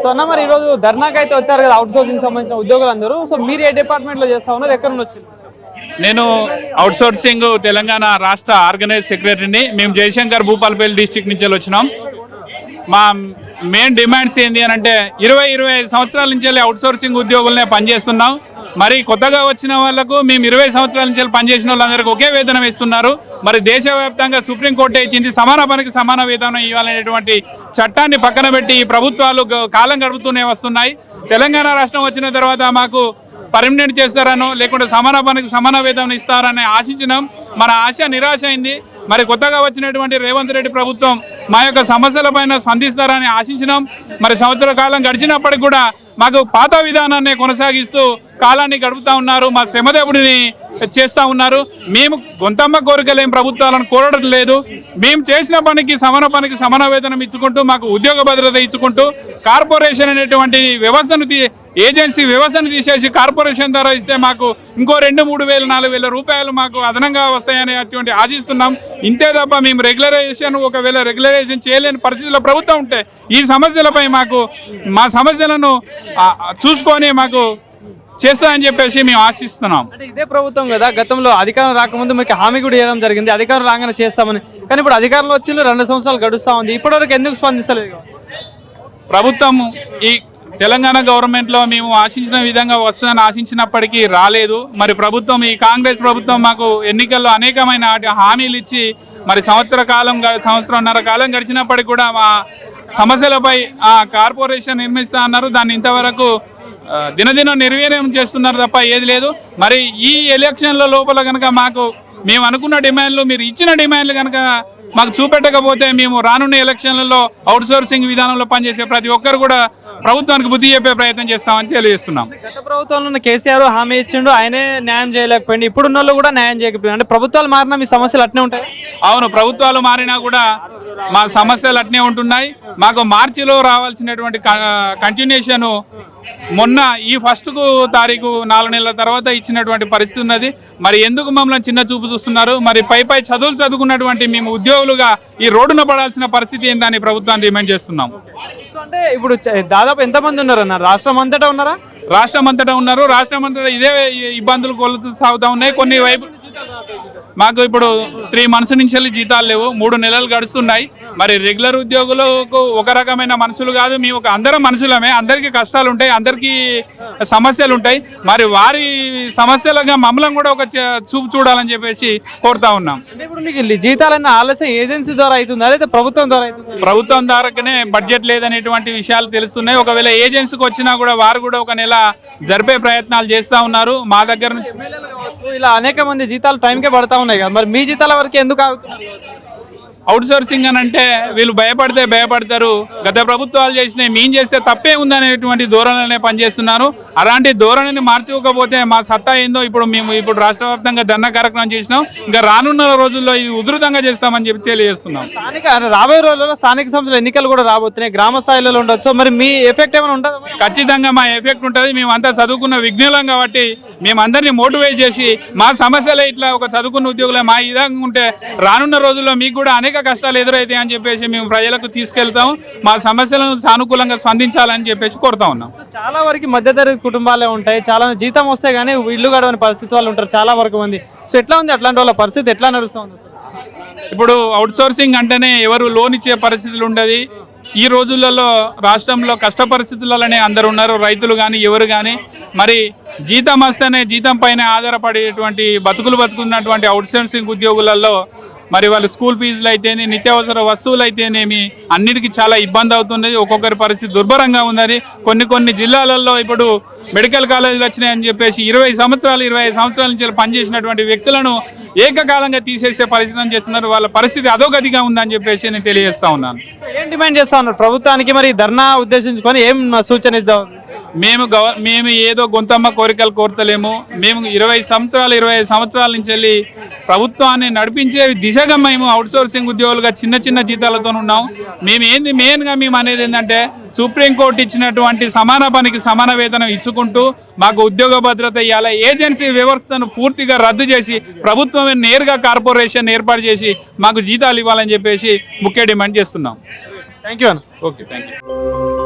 So అన్న మరి ఈరోజు ధర్నాకి అయితే వచ్చారు కదా, అవుట్ సోర్సింగ్ సంబంధించిన ఉద్యోగులందరూ. సో మీరు ఏ డిపార్ట్మెంట్లో చేస్తా ఉన్నారు, ఎక్కడ నుంచి వచ్చింది? నేను అవుట్ సోర్సింగ్ తెలంగాణ రాష్ట్ర ఆర్గనైజ్ సెక్రటరీని. మేము జయశంకర్ భూపాలపల్లి డిస్ట్రిక్ట్ నుంచి వచ్చినాం. మా మెయిన్ డిమాండ్స్ ఏంటి అని అంటే 25 సంవత్సరాల నుంచి అవుట్ సోర్సింగ్ ఉద్యోగులనే పనిచేస్తున్నాం. మరి కొత్తగా వచ్చిన వాళ్లకు మేము 20 సంవత్సరాల నుంచి పనిచేసిన వాళ్ళందరికీ ఒకే వేతనం ఇస్తున్నారు. మరి దేశవ్యాప్తంగా సుప్రీంకోర్టు ఇచ్చింది సమాన పనికి సమాన వేతనం ఇవ్వాలనేటువంటి చట్టాన్ని పక్కన పెట్టి ఈ ప్రభుత్వాలు కాలం గడుపుతూనే వస్తున్నాయి. తెలంగాణ రాష్ట్రం వచ్చిన తర్వాత మాకు పర్మనెంట్ చేస్తారనో లేకుంటే సమాన పనికి సమాన వేతనం ఇస్తారని ఆశించినాం. మన ఆశ నిరాశ అయింది. మరి కొత్తగా వచ్చినటువంటి రేవంత్ రెడ్డి ప్రభుత్వం మా యొక్క సమస్యలపైన స్పందిస్తారని ఆశించినాం. మరి సంవత్సర కాలం గడిచినప్పటికి కూడా మాకు పాత విధానాన్ని కొనసాగిస్తూ కాలాన్ని గడుపుతూ ఉన్నారు. మా శ్రమదేవుడిని చేస్తూ ఉన్నారు. మేము గొంతమ్మ కోరికలేం ప్రభుత్వాలను కోరడం లేదు. మేము చేసిన పనికి సమాన వేతనం ఇచ్చుకుంటూ మాకు ఉద్యోగ భద్రత ఇచ్చుకుంటూ కార్పొరేషన్ అనేటువంటి వ్యవస్థను ఏజెన్సీ వ్యవస్థను తీసేసి కార్పొరేషన్ ద్వారా ఇస్తే మాకు ఇంకో 2-3 వేలు 4 వేల రూపాయలు మాకు అదనంగా వస్తాయనేటువంటి ఆశిస్తున్నాం. ఇంతే తప్ప మేము ఒకవేళ రెగ్యులరైజేషన్ చేయలేని పరిస్థితుల్లో ప్రభుత్వం ఉంటే ఈ సమస్యలపై మా సమస్యలను చూసుకొని మాకు చేస్తామని చెప్పేసి మేము ఆశిస్తున్నాం. అంటే ఇదే ప్రభుత్వం కదా, గతంలో అధికారం రాకముందు మీకు హామీ కూడా ఇవ్వడం జరిగింది, అధికారం రాగానే చేస్తామని. కానీ ఇప్పుడు అధికారంలో వచ్చి 2 సంవత్సరాలు గడుస్తూ ఉంది, ఇప్పటివరకు ఎందుకు స్పందిస్తలేదు ప్రభుత్వం? ఈ తెలంగాణ గవర్నమెంట్లో మేము ఆశించిన విధంగా వస్తుందని ఆశించినప్పటికీ రాలేదు. మరి ప్రభుత్వం, ఈ కాంగ్రెస్ ప్రభుత్వం మాకు ఎన్నికల్లో అనేకమైన హామీలు ఇచ్చి మరి సంవత్సరంన్నర కాలం గడిచినప్పటికీ కూడా మా సమస్యలపై కార్పొరేషన్ నిర్మిస్తా అన్నారు. దాన్ని ఇంతవరకు దినదినం నిర్వీర్యం చేస్తున్నారు తప్ప ఏది లేదు. మరి ఈ ఎలక్షన్ల లోపల కనుక మేము అనుకున్న డిమాండ్లు, మీరు ఇచ్చిన డిమాండ్లు కనుక మాకు చూపెట్టకపోతే మేము రానున్న ఎలక్షన్లలో అవుట్ సోర్సింగ్ విధానంలో పనిచేసే ప్రతి ఒక్కరు కూడా ప్రభుత్వానికి బుద్ధి చెప్పే ప్రయత్నం చేస్తామని తెలియజేస్తున్నాం. గత ప్రభుత్వంలో కేసీఆర్ హామీ ఇచ్చిండు, ఆయనే న్యాయం చేయలేకపోయింది. ఇప్పుడున్న వాళ్ళు కూడా న్యాయం చేయకపోయింది. అంటే ప్రభుత్వాలు మారినా మీ సమస్యలు అట్నే ఉంటాయి? అవును, ప్రభుత్వాలు మారినా కూడా మా సమస్యలు అట్నే ఉంటున్నాయి. మాకు మార్చిలో రావాల్సినటువంటి కంటిన్యూషన్ మొన్న ఈ 1వ తారీఖు 4 నెలల తర్వాత ఇచ్చినటువంటి పరిస్థితి ఉన్నది. మరి ఎందుకు మమ్మల్ని చిన్న చూపు చూస్తున్నారు? మరి పై చదువులు చదువుకున్నటువంటి మేము ఉద్యోగులుగా ఈ రోడ్డున పడాల్సిన పరిస్థితి ఏందని ప్రభుత్వాన్ని డిమాండ్ చేస్తున్నాం. అంటే ఇప్పుడు దాదాపు ఎంతమంది ఉన్నారు అన్న? రాష్ట్రం అంతటా ఉన్నారా? రాష్ట్రం అంతటా ఉన్నారు. రాష్ట్రం అంతటా ఇదే ఇబ్బందులు సాగుతూ ఉన్నాయి. కొన్ని వైపు మాకు ఇప్పుడు 3 months నుంచి జీతాలు లేవు, 3 నెలలు గడుస్తున్నాయి. మరి రెగ్యులర్ ఉద్యోగులకు ఒక రకమైన మనుషులు కాదు, మేము అందరం మనుషులమే, అందరికీ కష్టాలు ఉంటాయి, అందరికీ సమస్యలు ఉంటాయి. మరి వారి సమస్యలుగా మమ్మల్ని కూడా ఒక చూపు చూడాలని చెప్పేసి కోరుతా ఉన్నాం. ఇప్పుడు మీకు జీతాలన్న ఆలస్యం ఏజెన్సీ ద్వారా అవుతుందా లేదా ప్రభుత్వం ద్వారా అవుతుంది? ప్రభుత్వం ద్వారానే బడ్జెట్ లేదనేటువంటి విషయాలు తెలుస్తున్నాయి. ఒకవేళ ఏజెన్సీకి వచ్చినా కూడా వారు కూడా 1 నెల జరిపే ప్రయత్నాలు చేస్తూ ఉన్నారు. మా దగ్గర నుంచి ఇలా అనేక మంది జీతాలు టైంకే పడతా ఉన్నాయి కదా, మరి మీ జీతాల వరకు ఎందుకు ఆగుతున్నారు? అవుట్ సోర్సింగ్ అని అంటే వీళ్ళు భయపడతారు. గత ప్రభుత్వాలు చేసినాయి, మేము చేస్తే తప్పే ఉందనేటువంటి ధోరణిలోనే పనిచేస్తున్నారు. అలాంటి ధోరణిని మార్చుకోకపోతే మా సత్తా ఏందో మేము రాష్ట్ర వ్యాప్తంగా ధర్నా కార్యక్రమం చేసినాం. ఇంకా రానున్న రోజుల్లో ఇది ఉధృతంగా చేస్తామని చెప్పి తెలియజేస్తున్నాం. రాబోయే రోజుల్లో స్థానిక సంస్థల ఎన్నికలు కూడా రాబోతున్నాయి, గ్రామ స్థాయిలో ఉండొచ్చు. మరి మీ ఎఫెక్ట్ ఏమైనా ఉంటుంది? ఖచ్చితంగా మా ఎఫెక్ట్ ఉంటుంది. మేమంతా చదువుకున్న విజ్ఞులం కాబట్టి మేమందరినీ మోటివేట్ చేసి మా సమస్యలే ఇట్లా ఒక చదువుకున్న ఉద్యోగులే మా విధంగా ఉంటే రానున్న రోజుల్లో మీకు కూడా అనేక కష్టాలు ఎదురైతాయి అని చెప్పేసి మేము ప్రజలకు తీసుకెళ్తాము. మా సమస్యలను సానుకూలంగా స్పందించాలని చెప్పేసి కోరుతా ఉన్నాం. చాలా వరకు మధ్యతరగతి కుటుంబాలే ఉంటాయి, చాలా జీతం వస్తే గానీ ఇల్లు గడవని పరిస్థితి వాళ్ళు ఉంటారు చాలా వరకు మంది. సో ఎట్లా ఉంది అట్లాంటి వాళ్ళ పరిస్థితి, ఎట్లా నడుస్తుంది? ఇప్పుడు అవుట్ సోర్సింగ్ అంటేనే ఎవరు లోన్ ఇచ్చే పరిస్థితులు ఉండదు. ఈ రోజులలో రాష్ట్రంలో కష్ట పరిస్థితులలోనే అందరు ఉన్నారు, రైతులు కానీ ఎవరు కానీ. మరి జీతం వస్తేనే జీతం పైన ఆధారపడేటువంటి బతుకున్నటువంటి అవుట్ సోర్సింగ్ ఉద్యోగులలో మరి వాళ్ళు స్కూల్ ఫీజులు అయితేనే, నిత్యావసర వస్తువులు అయితేనేమి అన్నిటికీ చాలా ఇబ్బంది అవుతున్నది. ఒక్కొక్కరి పరిస్థితి దుర్భరంగా ఉన్నది. కొన్ని జిల్లాలలో ఇప్పుడు మెడికల్ కాలేజీలు వచ్చినాయని చెప్పేసి 25 సంవత్సరాల నుంచి పనిచేసినటువంటి వ్యక్తులను ఏకకాలంగా తీసేసే పరిస్థితి చేస్తున్నారు. వాళ్ళ పరిస్థితి అధోగతిగా ఉందని చెప్పేసి నేను తెలియజేస్తా ఉన్నాను. ఏం డిమాండ్ చేస్తా ఉన్నారు ప్రభుత్వానికి? మరి ధర్నా ఉద్దేశించుకొని ఏం సూచన ఇద్దాం? మేము ఏదో గొంతమ్మ కోరికలు కోరతలేము. మేము 25 సంవత్సరాల నుంచి ప్రభుత్వాన్ని నడిపించే దిశగా మేము అవుట్ సోర్సింగ్ ఉద్యోగులుగా చిన్న జీతాలతో ఉన్నాం. మెయిన్గా మేము అనేది ఏంటంటే సుప్రీంకోర్టు ఇచ్చినటువంటి సమాన పనికి సమాన వేతనం ఇచ్చుకుంటూ మాకు ఉద్యోగ భద్రత ఇవ్వాలి. ఏజెన్సీ వ్యవస్థను పూర్తిగా రద్దు చేసి ప్రభుత్వమే నేరుగా కార్పొరేషన్ ఏర్పాటు చేసి మాకు జీతాలు ఇవ్వాలని చెప్పేసి ముఖ్య డిమాండ్ చేస్తున్నాం. థ్యాంక్ యూ అన్న. Okay, thank you.